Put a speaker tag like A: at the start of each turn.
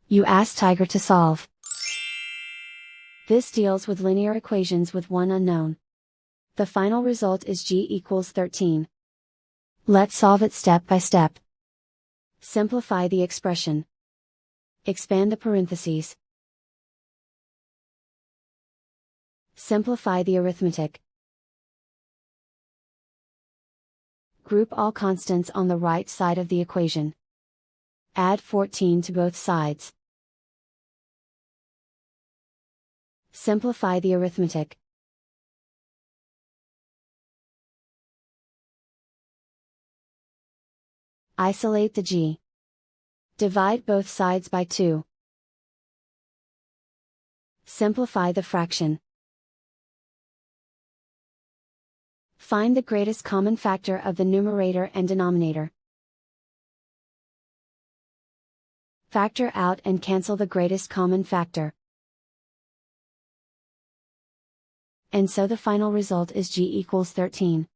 A: You ask Tiger to solve. This deals with linear equations with one unknown. The final result is g equals 13. Let's solve it step by step. Simplify the expression. Expand the parentheses. Simplify the arithmetic. Group all constants on the right side of the equation. Add 14 to both sides. Simplify the arithmetic. Isolate the g. Divide both sides by 2. Simplify the fraction. Find the greatest common factor of the numerator and denominator. Factor out and cancel the greatest common factor. And so the final result is g equals 13.